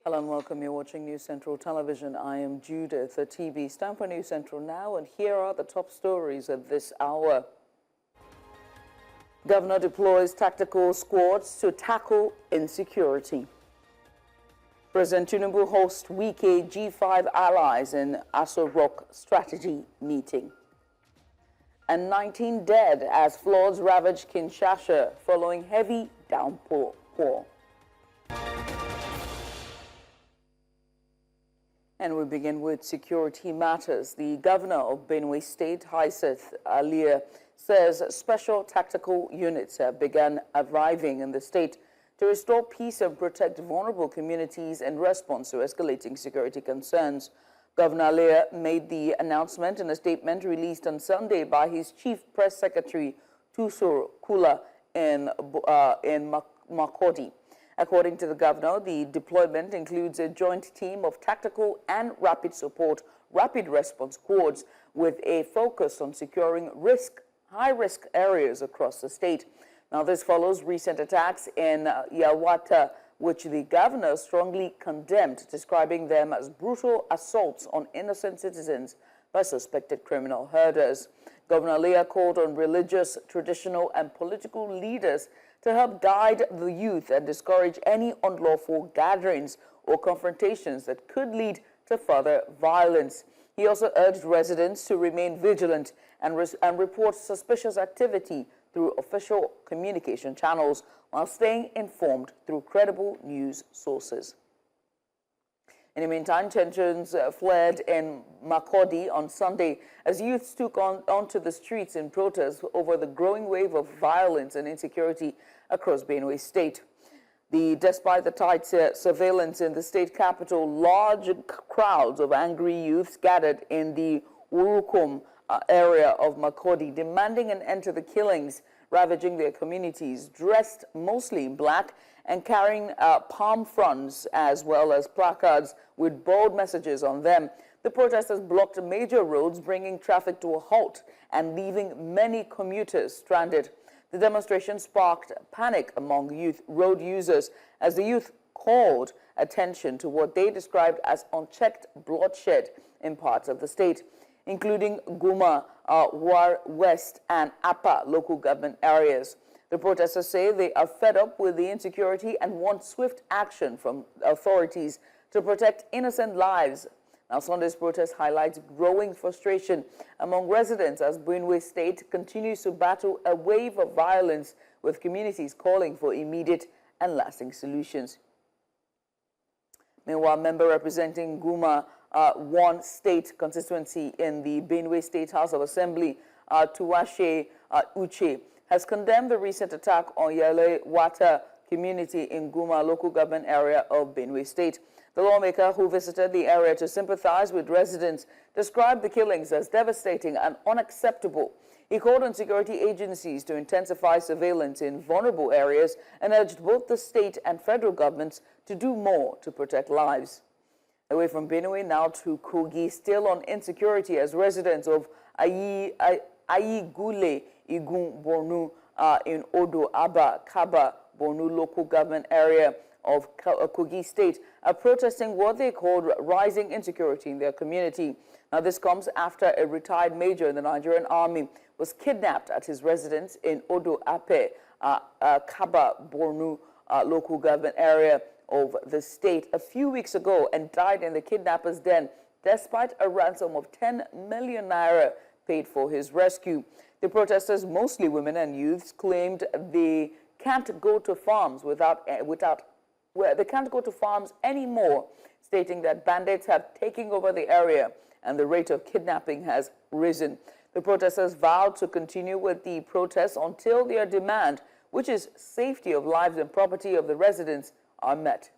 Hello and welcome. You're watching News Central Television. I am Judith at TV. It's time for News Central now, and here are the top stories at this hour. Governor deploys tactical squads to tackle insecurity. President Tinubu hosts Wike G5 allies in Aso Rock strategy meeting. And 19 dead as floods ravage Kinshasa following heavy downpour. And we begin with security matters. The governor of Benue State, Hyacinth Alia, says special tactical units have begun arriving in the state to restore peace and protect vulnerable communities in response to escalating security concerns. Governor Alia made the announcement in a statement released on Sunday by his chief press secretary, Tersoo Kula, in Makurdi. According to the governor, the deployment includes a joint team of tactical and rapid response squads with a focus on securing high-risk areas across the state. Now, this follows recent attacks in Yelwata, which the governor strongly condemned, describing them as brutal assaults on innocent citizens by suspected criminal herders. Governor Alia called on religious, traditional, and political leaders to help guide the youth and discourage any unlawful gatherings or confrontations that could lead to further violence. He also urged residents to remain vigilant and report suspicious activity through official communication channels while staying informed through credible news sources. In the meantime, tensions flared in Makurdi on Sunday as youths took onto the streets in protest over the growing wave of violence and insecurity across Benue State. Despite the tight surveillance in the state capital, large crowds of angry youths gathered in the Urukum area of Makurdi, demanding an end to the killings ravaging their communities, dressed mostly in black and carrying palm fronds as well as placards with bold messages on them. The protesters blocked major roads, bringing traffic to a halt and leaving many commuters stranded. The demonstration sparked panic among road users as the youth called attention to what they described as unchecked bloodshed in parts of the state, including Guma, War West, and Apa local government areas. The protesters say they are fed up with the insecurity and want swift action from authorities to protect innocent lives. Now, Sunday's protest highlights growing frustration among residents as Benue State continues to battle a wave of violence, with communities calling for immediate and lasting solutions. Meanwhile, member representing Guma 1 state constituency in the Benue State House of Assembly, Tuwashe Uche, has condemned the recent attack on Yelwata community in Guma local government area of Benue State. The lawmaker, who visited the area to sympathize with residents, described the killings as devastating and unacceptable. He called on security agencies to intensify surveillance in vulnerable areas and urged both the state and federal governments to do more to protect lives. Away from Benue now to Kogi, still on insecurity as residents of Ayigule Igun Bornu in Odo Aba Kaba Bornu local government area of Kogi State are protesting what they called rising insecurity in their community. Now, this comes after a retired major in the Nigerian army was kidnapped at his residence in Odo Ape Kaba Bornu local government area of the state a few weeks ago and died in the kidnapper's den despite a ransom of 10 million naira paid for his rescue. The protesters, mostly women and youths, claimed they can't go to farms they can't go to farms anymore, stating that bandits have taken over the area and the rate of kidnapping has risen. The protesters vowed to continue with the protests until their demand, which is safety of lives and property of the residents, are met.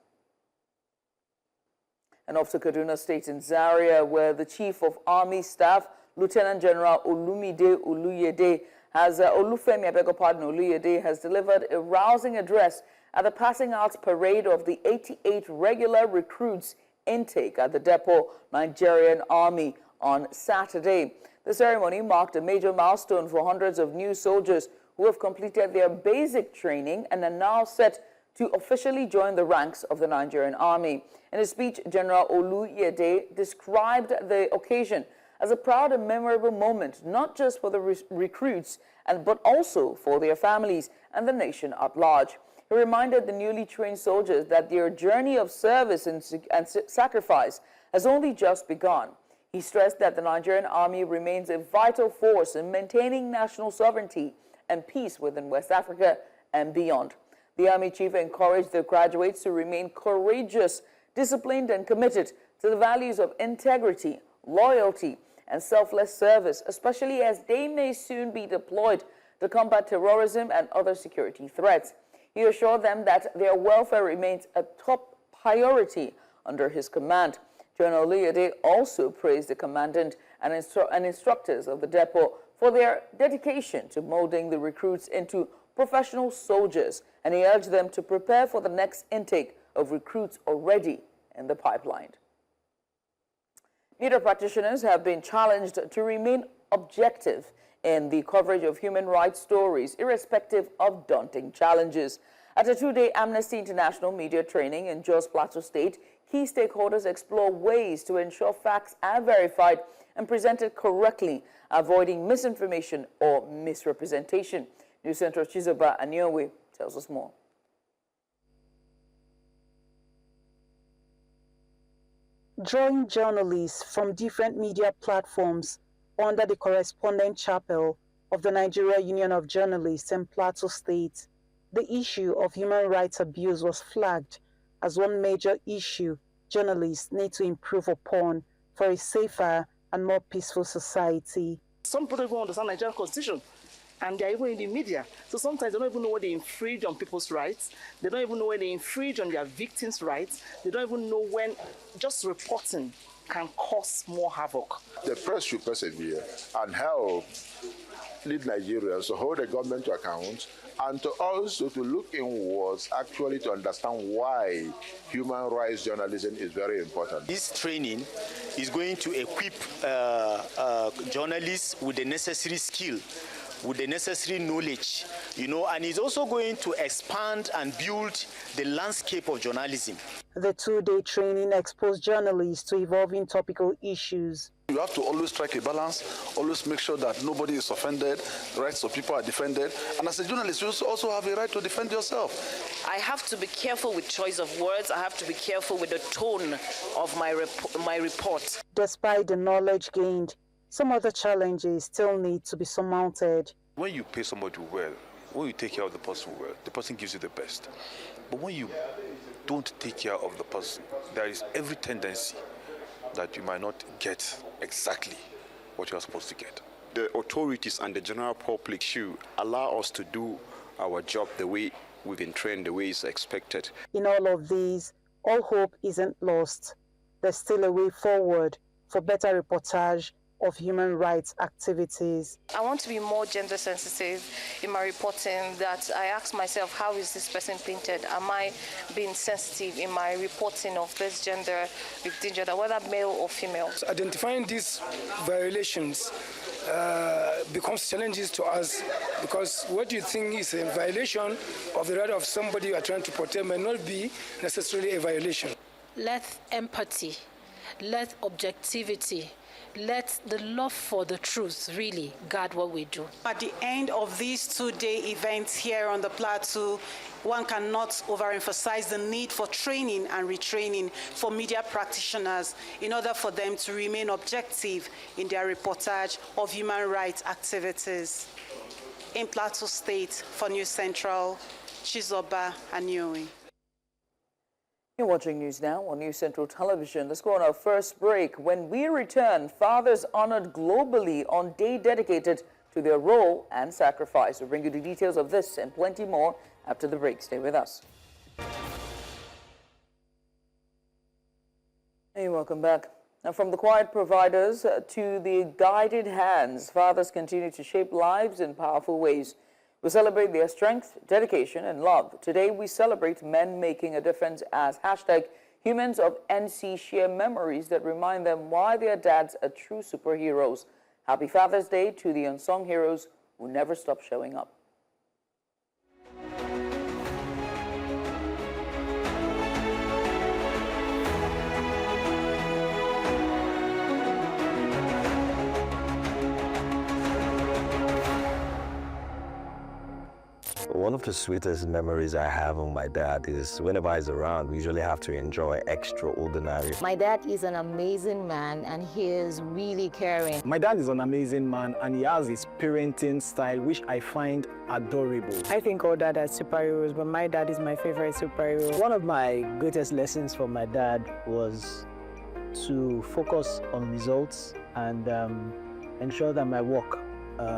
And off to Kaduna State in Zaria, where the Chief of Army Staff, Lieutenant General Olufemi Oluyede has delivered a rousing address at the passing out parade of the 88 regular recruits intake at the Depot Nigerian Army on Saturday. The ceremony marked a major milestone for hundreds of new soldiers who have completed their basic training and are now set to officially join the ranks of the Nigerian army. In his speech, General Oluyede described the occasion as a proud and memorable moment, not just for the recruits, but also for their families and the nation at large. He reminded the newly trained soldiers that their journey of service and sacrifice has only just begun. He stressed that the Nigerian army remains a vital force in maintaining national sovereignty and peace within West Africa and beyond. The army chief encouraged the graduates to remain courageous, disciplined, and committed to the values of integrity, loyalty, and selfless service, especially as they may soon be deployed to combat terrorism and other security threats. He assured them that their welfare remains a top priority under his command. General Oluyede also praised the commandant and instructors of the depot for their dedication to molding the recruits into professional soldiers, and he urged them to prepare for the next intake of recruits already in the pipeline. Media practitioners have been challenged to remain objective in the coverage of human rights stories, irrespective of daunting challenges. At a two-day Amnesty International media training in Jos Plateau State, key stakeholders explore ways to ensure facts are verified and presented correctly, avoiding misinformation or misrepresentation. News Central Chizoba Aniowe tells us more. Drawing journalists from different media platforms under the correspondent chapel of the Nigeria Union of Journalists in Plateau State, the issue of human rights abuse was flagged as one major issue journalists need to improve upon for a safer and more peaceful society. Some people don't understand Nigerian constitution, and they're even in the media. So sometimes they don't even know when they infringe on people's rights. They don't even know when they infringe on their victims' rights. They don't even know when just reporting can cause more havoc. The press should persevere and help lead Nigerians to hold the government to account and to also to look inwards actually to understand why human rights journalism is very important. This training is going to equip journalists with the necessary skill, with the necessary knowledge, and it's also going to expand and build the landscape of journalism. The two-day training exposed journalists to evolving topical issues. You have to always strike a balance, always make sure that nobody is offended, rights of people are defended, and as a journalist, you also have a right to defend yourself. I have to be careful with choice of words. I have to be careful with the tone of my report. Despite the knowledge gained, some other challenges still need to be surmounted. When you pay somebody well, when you take care of the person well, the person gives you the best. But when you don't take care of the person, there is every tendency that you might not get exactly what you are supposed to get. The authorities and the general public should allow us to do our job the way we've been trained, the way it's expected. In all of these, all hope isn't lost. There's still a way forward for better reportage of human rights activities. I want to be more gender sensitive in my reporting, that I ask myself, how is this person painted? Am I being sensitive in my reporting of this gender, whether male or female? So identifying these violations becomes challenges to us, because what you think is a violation of the right of somebody you are trying to protect may not be necessarily a violation. Let empathy, let objectivity, let the love for the truth really guide what we do. At the end of these two-day events here on the plateau, one cannot overemphasize the need for training and retraining for media practitioners in order for them to remain objective in their reportage of human rights activities. In Plateau State, for News Central, Chizoba Aniowe. You're watching News Now on News Central Television. Let's go on our first break. When we return, fathers honored globally on day dedicated to their role and sacrifice. We'll bring you the details of this and plenty more after the break. Stay with us. Hey, welcome back. Now, from the quiet providers to the guided hands, fathers continue to shape lives in powerful ways. We celebrate their strength, dedication, and love. Today, we celebrate men making a difference as #Humans of NC share memories that remind them why their dads are true superheroes. Happy Father's Day to the unsung heroes who never stop showing up. One of the sweetest memories I have of my dad is whenever he's around, we usually have to enjoy extraordinary. My dad is an amazing man and he is really caring. My dad is an amazing man and he has his parenting style, which I find adorable. I think all dads are superheroes, but my dad is my favorite superhero. One of my greatest lessons from my dad was to focus on results and ensure that my work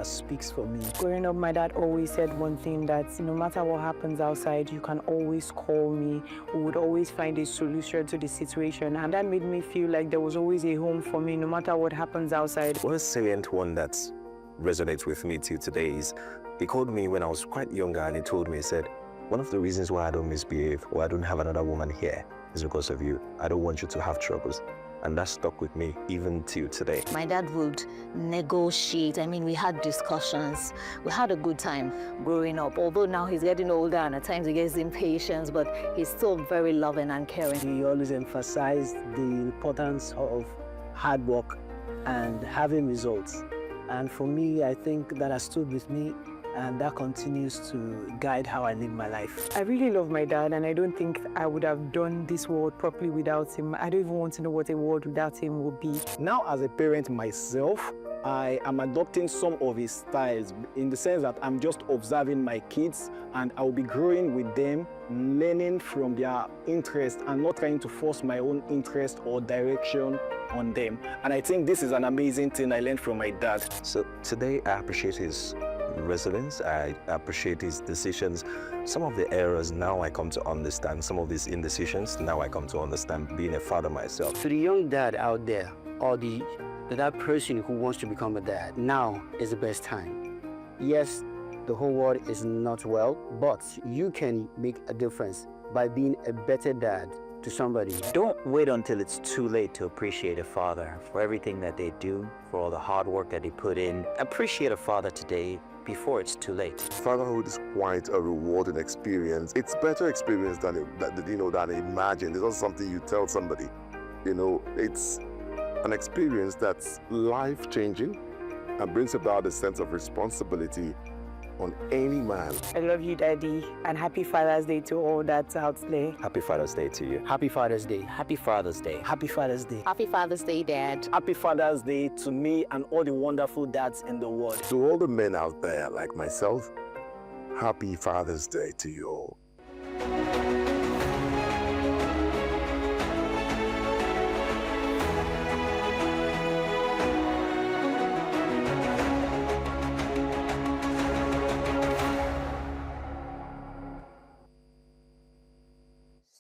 speaks for me. Growing up, my dad always said one thing, that no matter what happens outside, you can always call me. We would always find a solution to the situation, and that made me feel like there was always a home for me, no matter what happens outside. One salient one that resonates with me till today is, he called me when I was quite younger and he told me, he said, one of the reasons why I don't misbehave or I don't have another woman here is because of you. I don't want you to have troubles. And that stuck with me even till today. My dad would negotiate. I mean, we had discussions. We had a good time growing up. Although now he's getting older and at times he gets impatient, but he's still very loving and caring. He always emphasized the importance of hard work and having results. And for me, I think that has stood with me, and that continues to guide how I live my life. I really love my dad, and I don't think I would have done this world properly without him. I don't even want to know what a world without him would be. Now, as a parent myself, I am adopting some of his styles in the sense that I'm just observing my kids and I'll be growing with them, learning from their interest and not trying to force my own interest or direction on them. And I think this is an amazing thing I learned from my dad. So today I appreciate his resilience, I appreciate his decisions. Some of the errors now I come to understand, some of these indecisions now I come to understand, being a father myself. To the young dad out there, or that person who wants to become a dad, now is the best time. Yes, the whole world is not well, but you can make a difference by being a better dad to somebody. Don't wait until it's too late to appreciate a father for everything that they do, for all the hard work that they put in. Appreciate a father today before it's too late. Fatherhood is quite a rewarding experience. It's better experience than imagined. It's not something you tell somebody. It's an experience that's life-changing and brings about a sense of responsibility on any man. I love you, Daddy, and happy Father's Day to all dads out there. Happy Father's Day to you. Happy Father's Day. Happy Father's Day. Happy Father's Day. Happy Father's Day, Dad. Happy Father's Day to me and all the wonderful dads in the world. To all the men out there like myself, happy Father's Day to you all.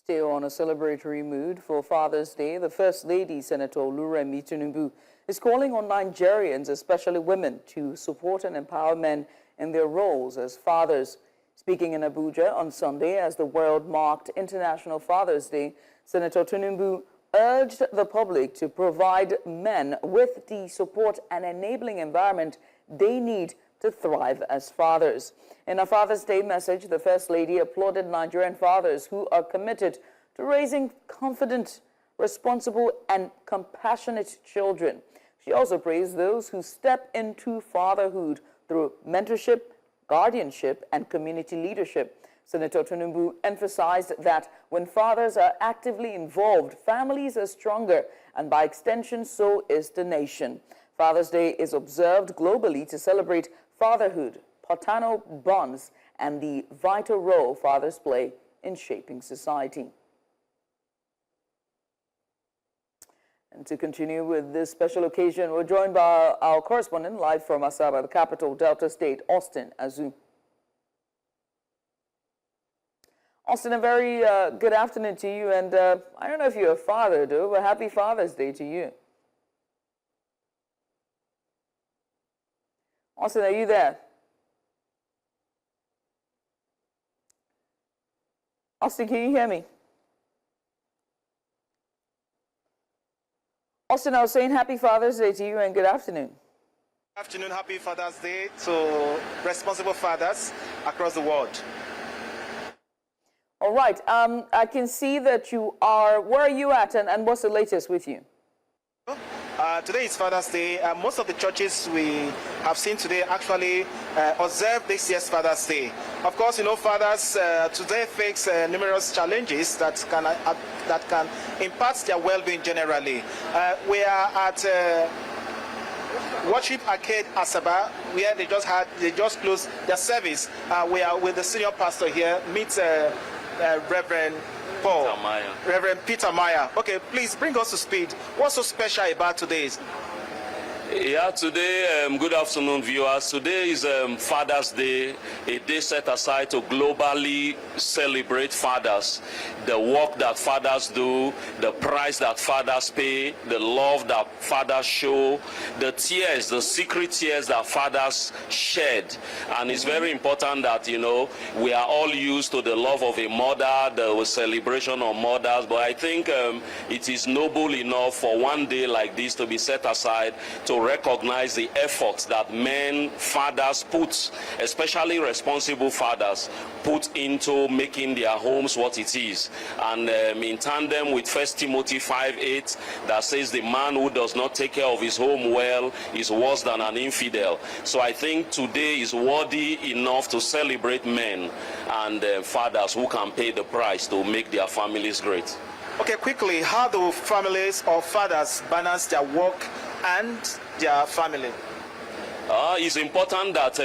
Still on a celebratory mood for Father's Day, the First Lady, Senator Oluremi Tinubu, is calling on Nigerians, especially women, to support and empower men in their roles as fathers. Speaking in Abuja on Sunday as the world marked International Father's Day, Senator Tinubu urged the public to provide men with the support and enabling environment they need to thrive as fathers. In a Father's Day message, the First Lady applauded Nigerian fathers who are committed to raising confident, responsible, and compassionate children. She also praised those who step into fatherhood through mentorship, guardianship, and community leadership. Senator Tinubu emphasized that when fathers are actively involved, families are stronger, and by extension, so is the nation. Father's Day is observed globally to celebrate fatherhood, paternal bonds, and the vital role fathers play in shaping society. And to continue with this special occasion, we're joined by our correspondent live from Asaba, the capital, Delta State, Austin Azu. Austin, a very good afternoon to you, and I don't know if you're a father, though, but happy Father's Day to you. Austin, are you there? Austin, can you hear me? Austin, I was saying happy Father's Day to you and good afternoon. Good afternoon, happy Father's Day to responsible fathers across the world. All right, I can see that you are, where are you at and what's the latest with you? Today is Father's Day. Most of the churches we have seen today actually observe this year's Father's Day. Of course, you know, fathers today face numerous challenges that can impact their well-being generally. We are at Worship Arcade Asaba, where they just closed their service. We are with the senior pastor here. Meet Reverend Peter Meyer. Okay, please bring us to speed. What's so special about today's? Yeah, today, good afternoon, viewers. Today is Father's Day, a day set aside to globally celebrate fathers, the work that fathers do, the price that fathers pay, the love that fathers show, the tears, the secret tears that fathers shed. And it's very important that, you know, we are all used to the love of a mother, the celebration of mothers, but I think it is noble enough for one day like this to be set aside to recognize the efforts that men, fathers put, especially responsible fathers, put into making their homes what it is. And in tandem with 1 Timothy 5:8 that says the man who does not take care of his home well is worse than an infidel. So I think today is worthy enough to celebrate men and fathers who can pay the price to make their families great. Okay, quickly, how do families or fathers balance their work and their family? It's important that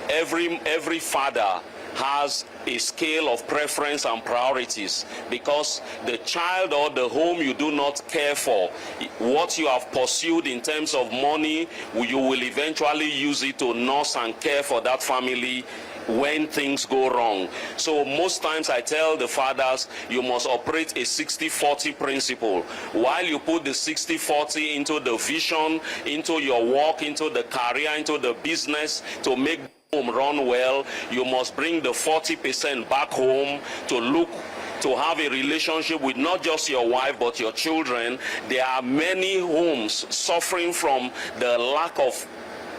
every father has a scale of preference and priorities, because the child or the home you do not care for, what you have pursued in terms of money, you will eventually use it to nurse and care for that family when things go wrong. So most times I tell the fathers, you must operate a 60-40 principle. While you put the 60-40 into the vision, into your work, into the career, into the business to make home run well, you must bring the 40% back home to have a relationship with not just your wife but your children. There are many homes suffering from the lack of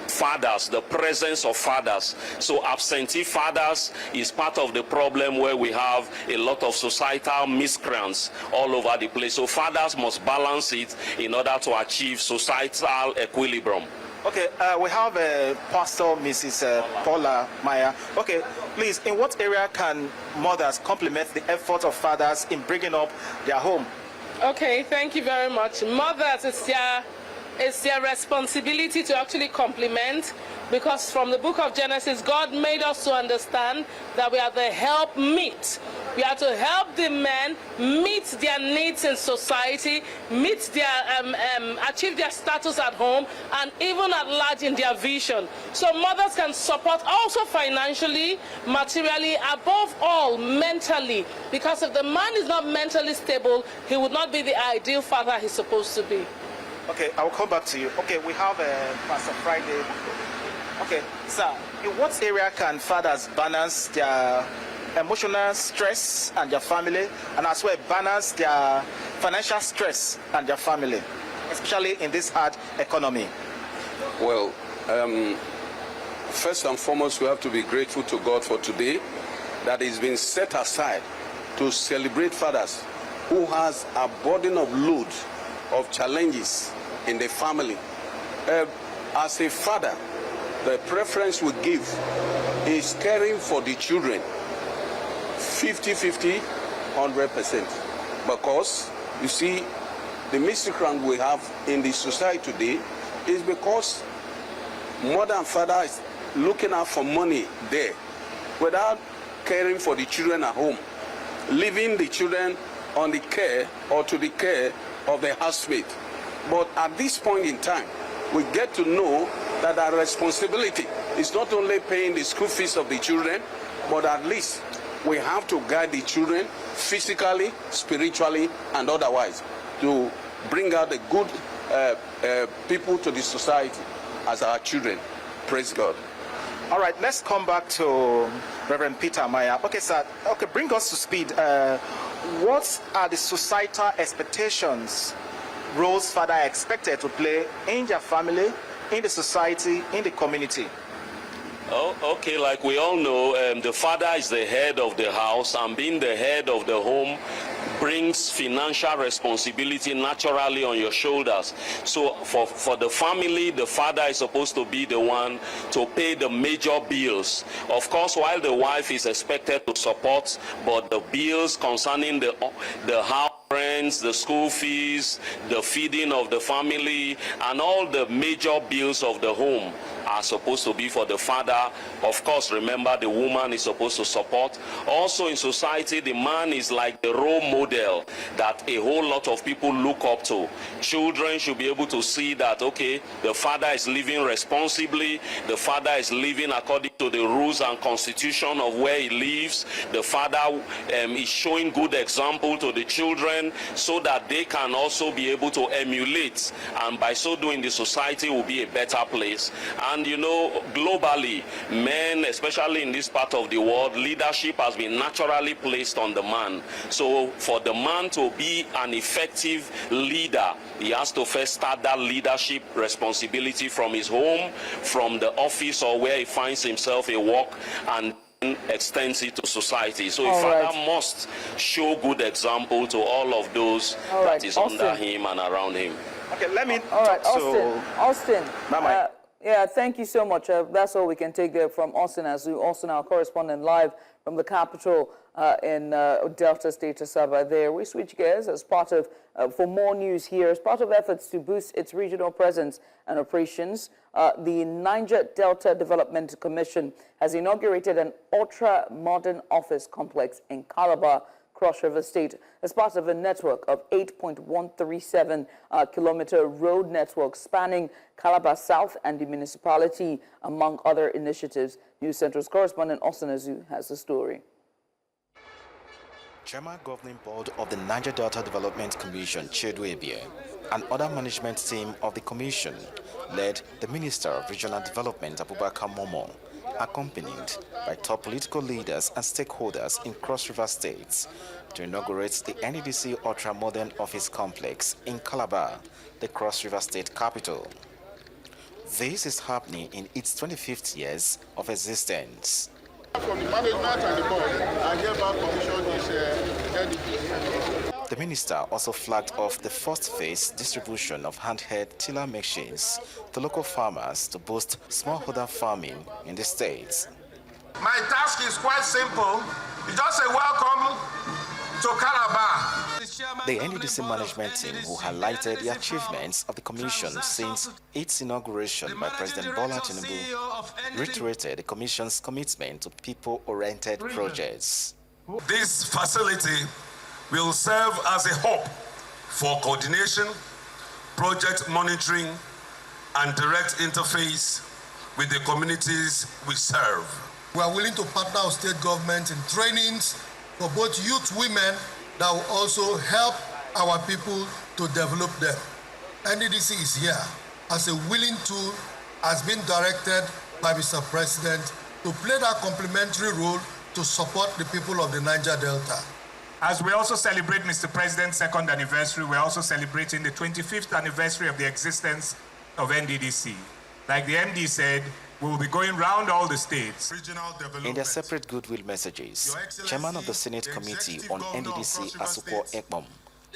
fathers, the presence of fathers. So absentee fathers is part of the problem, where we have a lot of societal miscreants all over the place. So fathers must balance it in order to achieve societal equilibrium. Okay, we have Pastor Mrs. Paula Meyer. Okay, please, in what area can mothers complement the efforts of fathers in bringing up their home? Okay, thank you very much. Mothers, it's their responsibility to actually complement, because from the book of Genesis, God made us to understand that we are the help meet. We are to help the men meet their needs in society, meet their achieve their status at home, and even at large in their vision. So mothers can support also financially, materially, above all mentally, because if the man is not mentally stable, he would not be the ideal father he's supposed to be. Okay, I'll come back to you. Okay, we have Pastor Friday. Okay, sir, in what area can fathers balance their emotional stress and their family, and as well balance their financial stress and their family, especially in this hard economy? Well, first and foremost, we have to be grateful to God for today, that it's been set aside to celebrate fathers who has a burden of load of challenges in the family. As a father, the preference we give is caring for the children 50-50, 100%. Because, you see, the miscreant we have in the society today is because mother and father is looking out for money there without caring for the children at home, leaving the children on the care or to the care of the housemate. But at this point in time, we get to know that our responsibility is not only paying the school fees of the children, but at least we have to guide the children physically, spiritually, and otherwise to bring out the good people to the society as our children. Praise God. All right, let's come back to Reverend Peter Meyer. Okay, sir. Okay, bring us to speed. What are the societal expectations roles father are expected to play in their family, in the society, in the community? Oh, okay, like we all know, the father is the head of the house, and being the head of the home brings financial responsibility naturally on your shoulders. So for the family, the father is supposed to be the one to pay the major bills. Of course, while the wife is expected to support, but the bills concerning the house rents, the school fees, the feeding of the family, and all the major bills of the home are supposed to be for the father. Of course, remember, the woman is supposed to support. Also in society, the man is like the role model that a whole lot of people look up to. Children should be able to see that, okay, the father is living responsibly, the father is living according to the rules and constitution of where he lives. The father is showing good example to the children so that they can also be able to emulate, and by so doing the society will be a better place. And you know, globally, men, especially in this part of the world, leadership has been naturally placed on the man. So for the man to be an effective leader, he has to first start that leadership responsibility from his home, from the office or where he finds himself at work, and extends it to society. So a father must show good example to all of those that is under him and around him. Okay, let me Austin. Yeah, thank you so much. That's all we can take there from Austin Azu. Austin, our correspondent live from the capital in Delta State to Sabah there. We switch gears as part of, for more news here, as part of efforts to boost its regional presence and operations. The Niger Delta Development Commission has inaugurated an ultra-modern office complex in Calabar, Cross River State, as part of a network of 8.137 kilometer road network spanning Calabar South and the municipality, among other initiatives. News Central's correspondent Austin Azu has the story. Chairman Governing Board of the Niger Delta Development Commission, Chidwe Ebie, and other management team of the commission led the Minister of Regional Development, Abubakar Momo, accompanied by top political leaders and stakeholders in Cross River States to inaugurate the NDDC ultra-modern office complex in Calabar, the Cross River State capital. This is happening in its 25th years of existence. From the management and the board, I hereby commission this NDDC. The minister also flagged off the first phase distribution of handheld tiller machines to local farmers to boost smallholder farming in the states. My task is quite simple. It's just a welcome to Calabar. The NDDC management team, who highlighted the achievements of the commission since its inauguration by President Bola Tinubu, reiterated the commission's commitment to people-oriented projects. This facility will serve as a hub for coordination, project monitoring, and direct interface with the communities we serve. We are willing to partner with state government in trainings for both youth women that will also help our people to develop them. NDDC is here as a willing tool, has been directed by Mr. President to play that complementary role to support the people of the Niger Delta. As we also celebrate Mr. President's second anniversary, we're also celebrating the 25th anniversary of the existence of NDDC. Like the MD said, we will be going round all the states. In their separate goodwill messages, Chairman of the Senate Committee on NDDC, Asukwo Ekpom,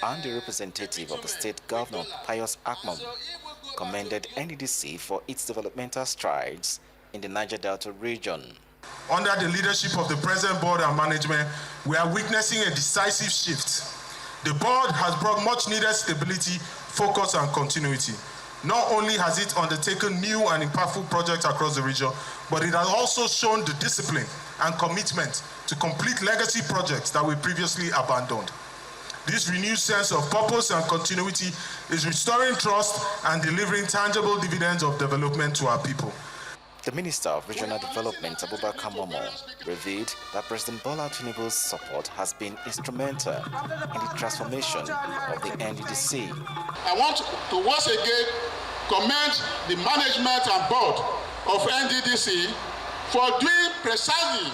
and the representative of the state governor, Pius Akmom, commended NDDC for its developmental strides in the Niger Delta region. Under the leadership of the present board and management, we are witnessing a decisive shift. The board has brought much needed stability, focus, and continuity. Not only has it undertaken new and impactful projects across the region, but it has also shown the discipline and commitment to complete legacy projects that we previously abandoned. This renewed sense of purpose and continuity is restoring trust and delivering tangible dividends of development to our people. The Minister of Regional Development, Abubakar Momo, revealed that President Bola Tinubu's support has been instrumental in the transformation of the NDDC. I want to once again commend the management and board of NDDC for doing precisely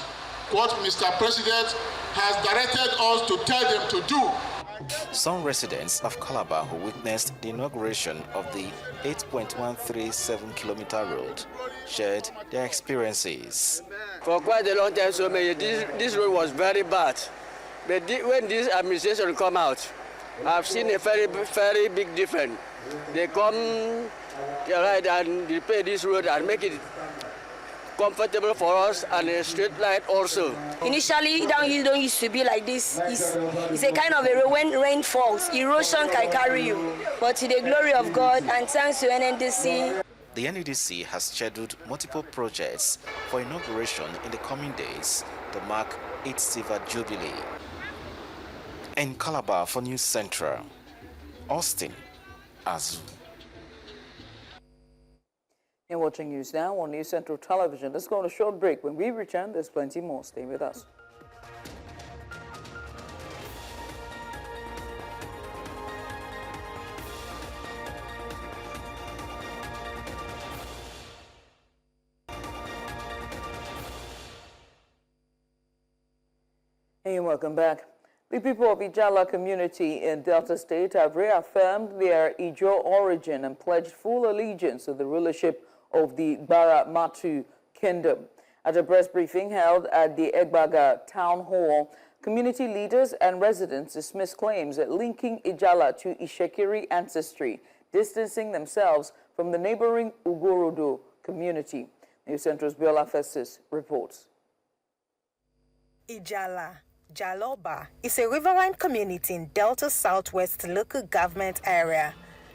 what Mr. President has directed us to tell them to do. Some residents of Calabar who witnessed the inauguration of the 8.137 kilometer road shared their experiences. For quite a long time, so this road was very bad. But when this administration come out, I've seen a very, very big difference. They come right and repair this road and make it comfortable for us and a straight line also. Initially, downhill don't used to be like this. It's a kind of a when rain falls, erosion can carry you. But to the glory of God and thanks to NDDC. The NDDC has scheduled multiple projects for inauguration in the coming days to mark its silver jubilee. In Calabar for News Central, Austin Azu. You're watching news now on News Central Television. Let's go on a short break. When we return, there's plenty more. Stay with us. Hey, and welcome back. The people of Ejala community in Delta State have reaffirmed their Ijo origin and pledged full allegiance to the rulership of the Bara Matu Kingdom. At a press briefing held at the Egbaga Town Hall, community leaders and residents dismissed claims linking Ejala to Ishekiri ancestry, distancing themselves from the neighboring Ugorodo community. News Central's Biola Festus reports. Ejala Jaloba is a riverine community in Delta Southwest local government area.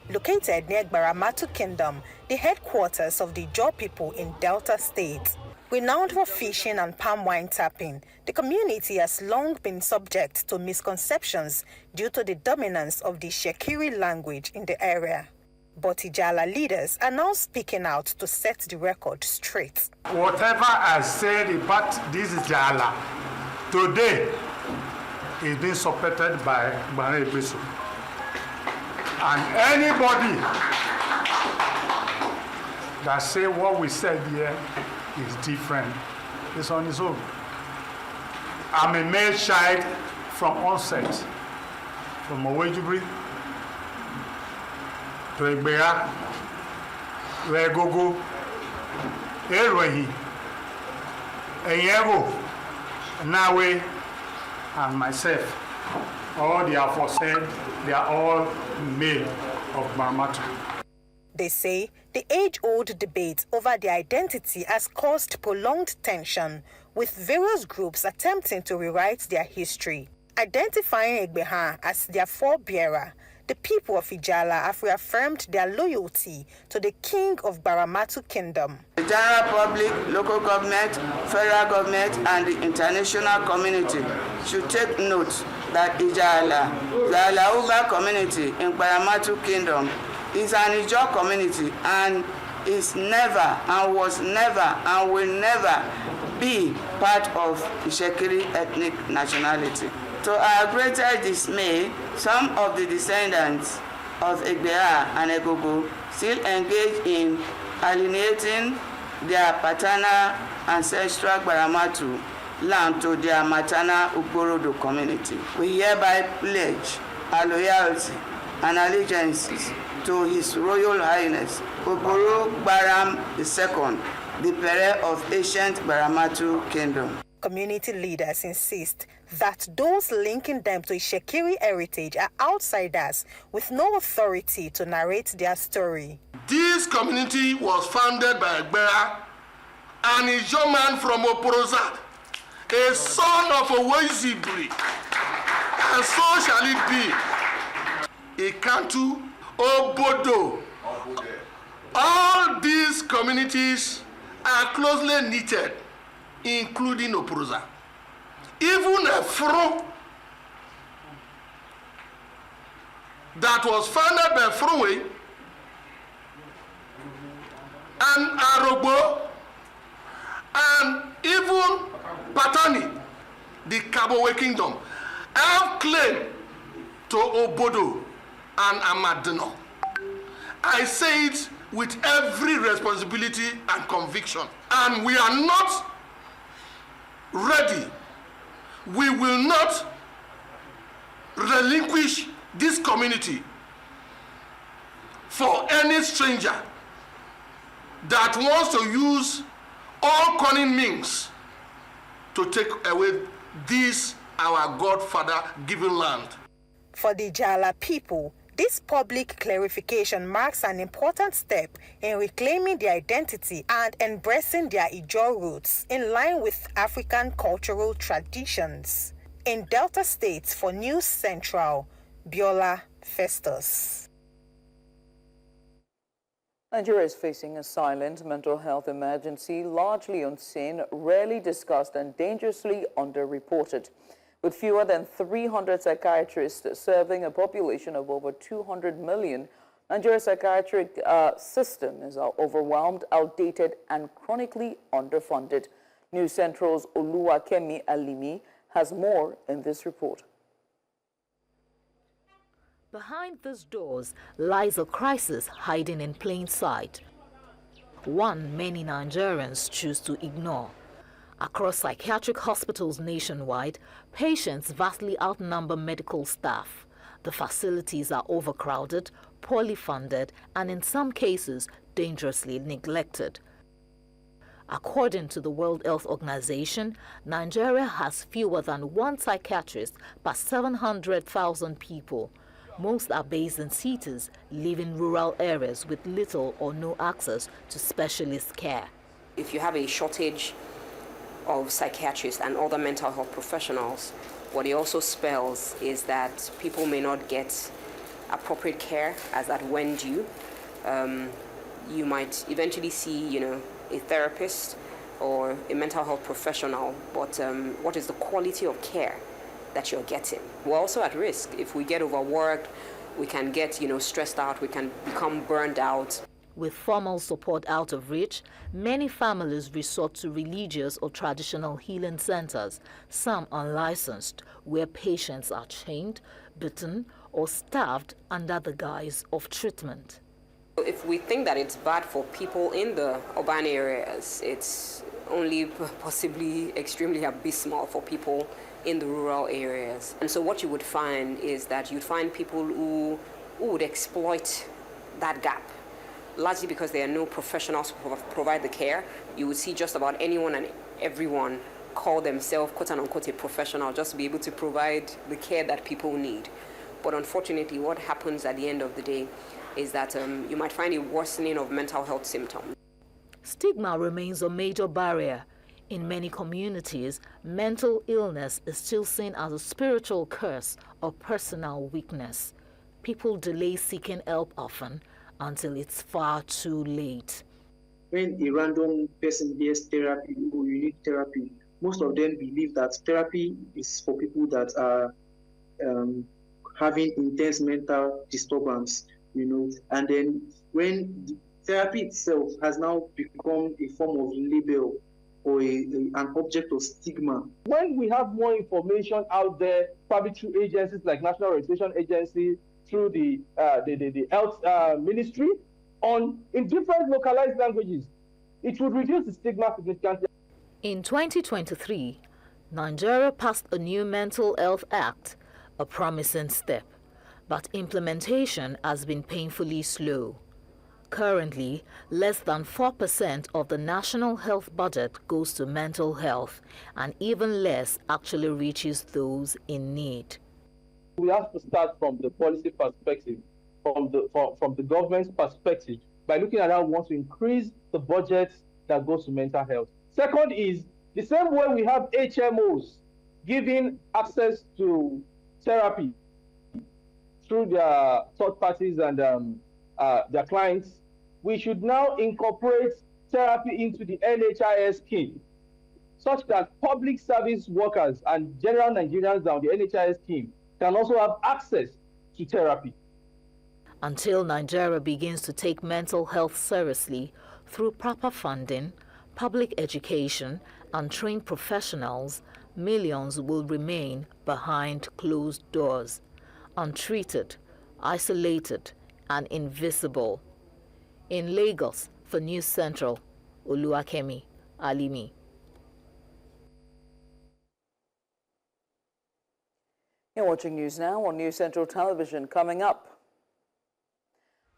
Located near Baramatu Kingdom, the headquarters of the Ijo people in Delta State. Renowned for fishing and palm wine tapping, the community has long been subject to misconceptions due to the dominance of the Shekiri language in the area. But Ejala leaders are now speaking out to set the record straight. Whatever I said about this Ejala today is being supported by Bane Besu. And anybody that say what we said here is different is on his own. I'm a male child from onset, from Owejubri to Egbera, to Egogo, Erohi, Enyego, Nawe, and myself. All the aforesaid, they are all male of Baramatu. They say the age-old debate over their identity has caused prolonged tension, with various groups attempting to rewrite their history. Identifying Egbeha as their forebearer, the people of Ejala have reaffirmed their loyalty to the king of Baramatu Kingdom. The general public, local government, federal government, and the international community should take note that Ejala, the Alauba community in Baramatu Kingdom, is an Ijo community and is never and was never and will never be part of the Shekiri ethnic nationality. To our greater dismay, some of the descendants of Egbea and Egogo still engage in alienating their paternal ancestral Baramatu land to their maternal Ugorodo community. We hereby pledge our loyalty and allegiances to His Royal Highness Oboro Baram II, the Pere of ancient Baramatu Kingdom. Community leaders insist that those linking them to Shekiri heritage are outsiders with no authority to narrate their story. This community was founded by Egbera, an Ijo man from Oporoza, a son of Owezibri, and so shall it be. Ikantu, Obodo. All these communities are closely knitted, including Oporoza. Even a Fro that was founded by Frowe and Arogbo and even Patani, the Kabowe kingdom, have claim to Obodo and Amadino. I say it with every responsibility and conviction. And we are not ready. We will not relinquish this community for any stranger that wants to use all cunning means to take away this our God-Father-given land. For the Ejala people, this public clarification marks an important step in reclaiming their identity and embracing their Ijaw roots in line with African cultural traditions. In Delta State for News Central, Biola Festus. Nigeria is facing a silent mental health emergency, largely unseen, rarely discussed, and dangerously underreported. With fewer than 300 psychiatrists serving a population of over 200 million, Nigeria's psychiatric system is overwhelmed, outdated, and chronically underfunded. News Central's Oluwakemi Alimi has more in this report. Behind these doors lies a crisis hiding in plain sight, one many Nigerians choose to ignore. Across psychiatric hospitals nationwide, patients vastly outnumber medical staff. The facilities are overcrowded, poorly funded, and in some cases, dangerously neglected. According to the World Health Organization, Nigeria has fewer than one psychiatrist per 700,000 people. Most are based in cities, live in rural areas with little or no access to specialist care. If you have a shortage of psychiatrists and other mental health professionals, what it also spells is that people may not get appropriate care as at when due. You might eventually see, a therapist or a mental health professional, but what is the quality of care that you're getting? We're also at risk. If we get overworked, we can get, stressed out, we can become burned out. With formal support out of reach, many families resort to religious or traditional healing centers, some unlicensed, where patients are chained, beaten, or starved under the guise of treatment. If we think that it's bad for people in the urban areas, it's only possibly extremely abysmal for people in the rural areas. And so what you would find is that you'd find people who would exploit that gap, largely because there are no professionals who provide the care. You would see just about anyone and everyone call themselves, quote unquote, a professional, just to be able to provide the care that people need. But unfortunately, what happens at the end of the day is that you might find a worsening of mental health symptoms. Stigma remains a major barrier. In many communities, mental illness is still seen as a spiritual curse or personal weakness. People delay seeking help often until it's far too late. When a random person hears therapy or you need therapy, most of them believe that therapy is for people that are having intense mental disturbance, and then when the therapy itself has now become a form of label or an object of stigma. When we have more information out there, probably through agencies like National Registration Agency, through the health ministry, in different localized languages, it would reduce the stigma significantly. In 2023, Nigeria passed a new Mental Health Act, a promising step, but implementation has been painfully slow. Currently, less than 4% of the national health budget goes to mental health, and even less actually reaches those in need. We have to start from the policy perspective, from the government's perspective, by looking at how we want to increase the budget that goes to mental health. Second is the same way we have HMOs giving access to therapy through their third parties and their clients. We should now incorporate therapy into the NHIS scheme, such that public service workers and general Nigerians on the NHIS scheme can also have access to therapy. Until Nigeria begins to take mental health seriously through proper funding, public education, and trained professionals, millions will remain behind closed doors, untreated, isolated, and invisible. In Lagos, for News Central, Oluwakemi Alimi. You're watching news now on News Central Television. Coming up,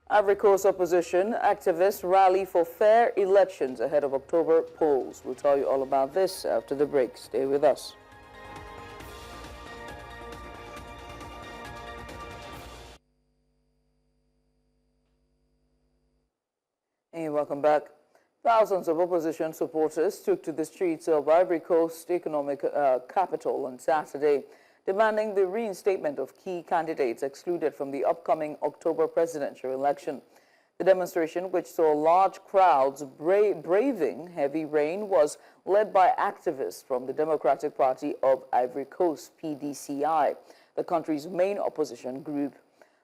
Ivory Coast opposition activists rally for fair elections ahead of October polls. We'll tell you all about this after the break. Stay with us. And welcome back. Thousands of opposition supporters took to the streets of Ivory Coast economic capital on Saturday, demanding the reinstatement of key candidates excluded from the upcoming October presidential election. The demonstration, which saw large crowds braving heavy rain, was led by activists from the Democratic Party of Ivory Coast, PDCI, the country's main opposition group.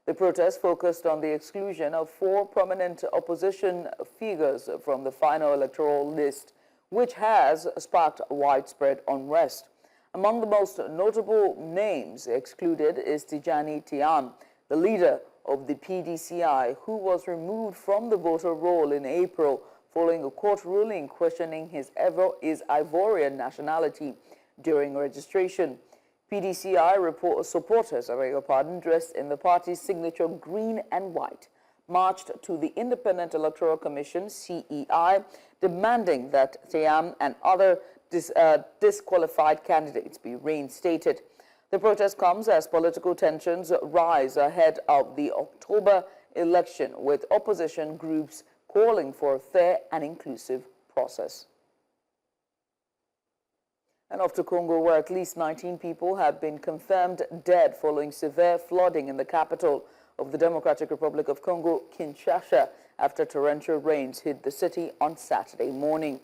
The protest focused on the exclusion of 4 prominent opposition figures from the final electoral list, which has sparked widespread unrest. Among the most notable names excluded is Tijani Tiam, the leader of the PDCI, who was removed from the voter roll in April following a court ruling questioning his Ivorian nationality during registration. PDCI supporters, dressed in the party's signature green and white, marched to the Independent Electoral Commission, CEI, demanding that Thiam and other disqualified candidates be reinstated. The protest comes as political tensions rise ahead of the October election, with opposition groups calling for a fair and inclusive process. And off to Congo, where at least 19 people have been confirmed dead following severe flooding in the capital of the Democratic Republic of Congo, Kinshasa, after torrential rains hit the city on Saturday morning.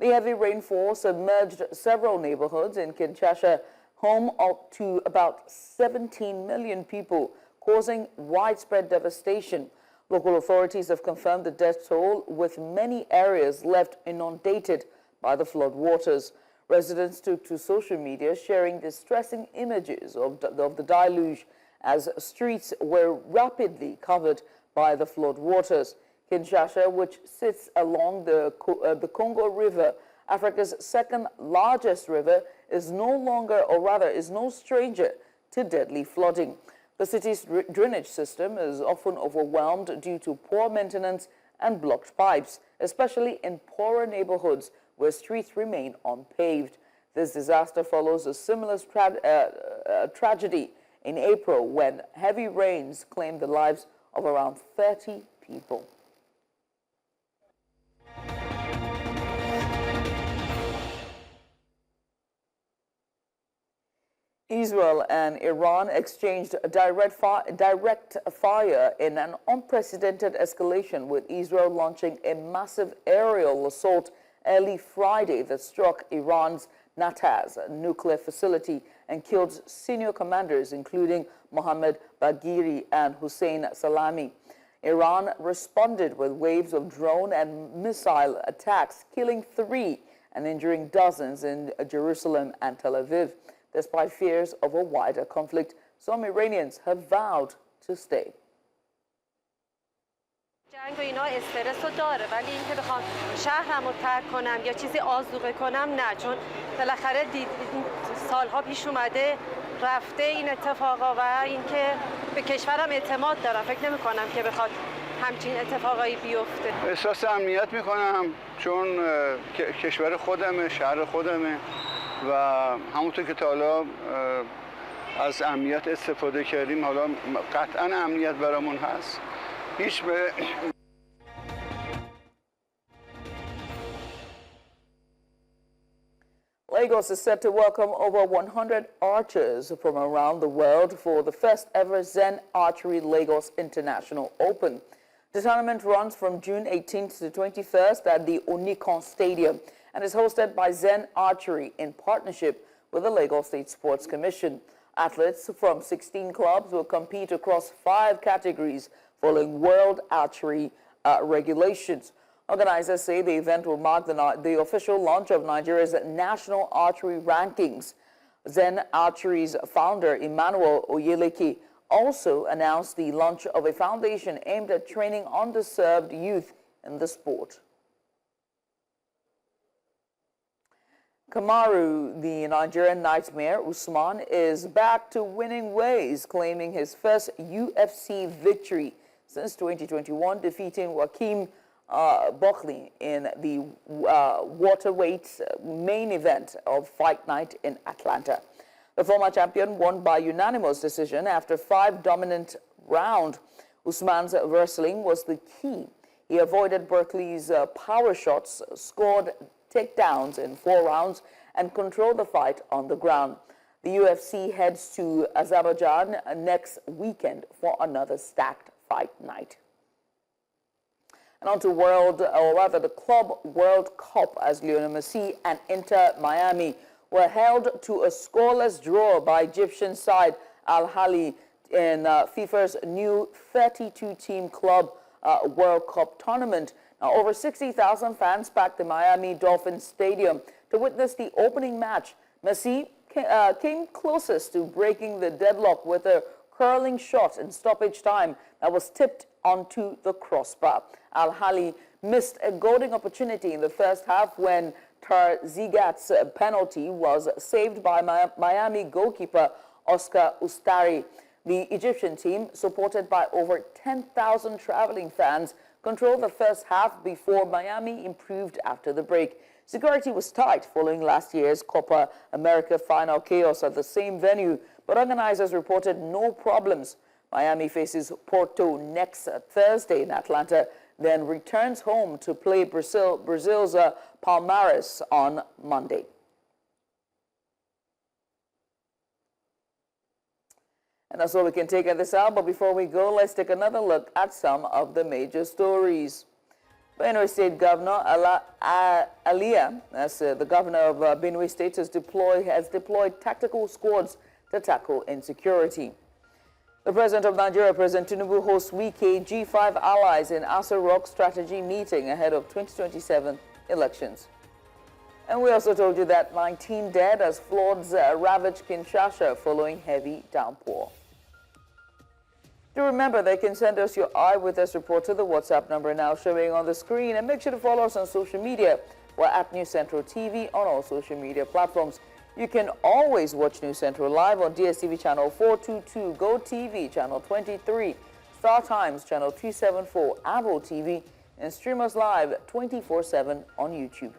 The heavy rainfall submerged several neighborhoods in Kinshasa, home to about 17 million people, causing widespread devastation. Local authorities have confirmed the death toll, with many areas left inundated by the flood waters. Residents took to social media, sharing distressing images of the deluge as streets were rapidly covered by the flood waters. Kinshasa, which sits along the Congo River, Africa's second largest river, is no stranger to deadly flooding. The city's drainage system is often overwhelmed due to poor maintenance and blocked pipes, especially in poorer neighborhoods where streets remain unpaved. This disaster follows a similar tragedy in April, when heavy rains claimed the lives of around 30 people. Israel and Iran exchanged direct fire in an unprecedented escalation, with Israel launching a massive aerial assault early Friday that struck Iran's Natanz nuclear facility and killed senior commanders, including Mohammad Bagheri and Hussein Salami. Iran responded with waves of drone and missile attacks, killing 3 and injuring dozens in Jerusalem and Tel Aviv. Despite fears of a wider conflict, some Iranians have vowed to stay. جنگ و اینا استرس رو داره، ولی اینکه بخوام شهرم رو ترک کنم یا چیزی آذوقه کنم نه، چون بالاخره سالها پیش اومده رفته این اتفاقا و اینکه به کشورم اعتماد دارم، فکر نمی کنم که بخواد همچین اتفاقایی بیفته. احساس امنیت میکنم چون کشور خودمه، شهر خودمه و همونطور که تا حالا از امنیت استفاده کردیم، حالا قطعا امنیت برامون هست. Lagos is set to welcome over 100 archers from around the world for the first ever Zen Archery Lagos International Open. The tournament runs from June 18th to 21st at the Onikon Stadium and is hosted by Zen Archery in partnership with the Lagos State Sports Commission. Athletes from 16 clubs will compete across 5 categories following world archery regulations. Organizers say the event will mark the official launch of Nigeria's national archery rankings. Zen Archery's founder, Emmanuel Oyeleke, also announced the launch of a foundation aimed at training underserved youth in the sport. Kamaru, the Nigerian nightmare, Usman, is back to winning ways, claiming his first UFC victory since 2021, defeating Joaquim Buckley in the welterweight main event of Fight Night in Atlanta. The former champion won by unanimous decision after 5 dominant rounds. Usman's wrestling was the key. He avoided Berkeley's power shots, scored takedowns in 4 rounds, and controlled the fight on the ground. The UFC heads to Azerbaijan next weekend for another stacked fight night. And on to the Club World Cup, as Lionel Messi and Inter Miami were held to a scoreless draw by Egyptian side Al Ahly in FIFA's new 32-team Club World Cup tournament. Now, over 60,000 fans packed the Miami Dolphins Stadium to witness the opening match. Messi came closest to breaking the deadlock with a curling shot in stoppage time that was tipped onto the crossbar. Al Ahly missed a golden opportunity in the first half when Terzigat's penalty was saved by Miami goalkeeper Oscar Ustari. The Egyptian team, supported by over 10,000 traveling fans, controlled the first half before Miami improved after the break. Security was tight following last year's Copa America final chaos at the same venue, but organizers reported no problems. Miami faces Porto next Thursday in Atlanta, then returns home to play Brazil's Palmeiras on Monday. And that's all we can take at this hour. But before we go, let's take another look at some of the major stories. Benue State Governor Alia, as the governor of Benue State, has deployed tactical squads to tackle insecurity. The President of Nigeria, President Tinubu, hosts weekly G5 allies in Aso Rock strategy meeting ahead of 2027 elections. And we also told you that 19 dead as floods ravage Kinshasa following heavy downpour. Do remember they can send us your eyewitness report to the WhatsApp number now showing on the screen, and make sure to follow us on social media. We're at News Central TV on all social media platforms. You can always watch News Central live on DSTV channel 422, Go TV channel 23, Star Times channel 274, Apple TV, and stream us live 24/7 on YouTube.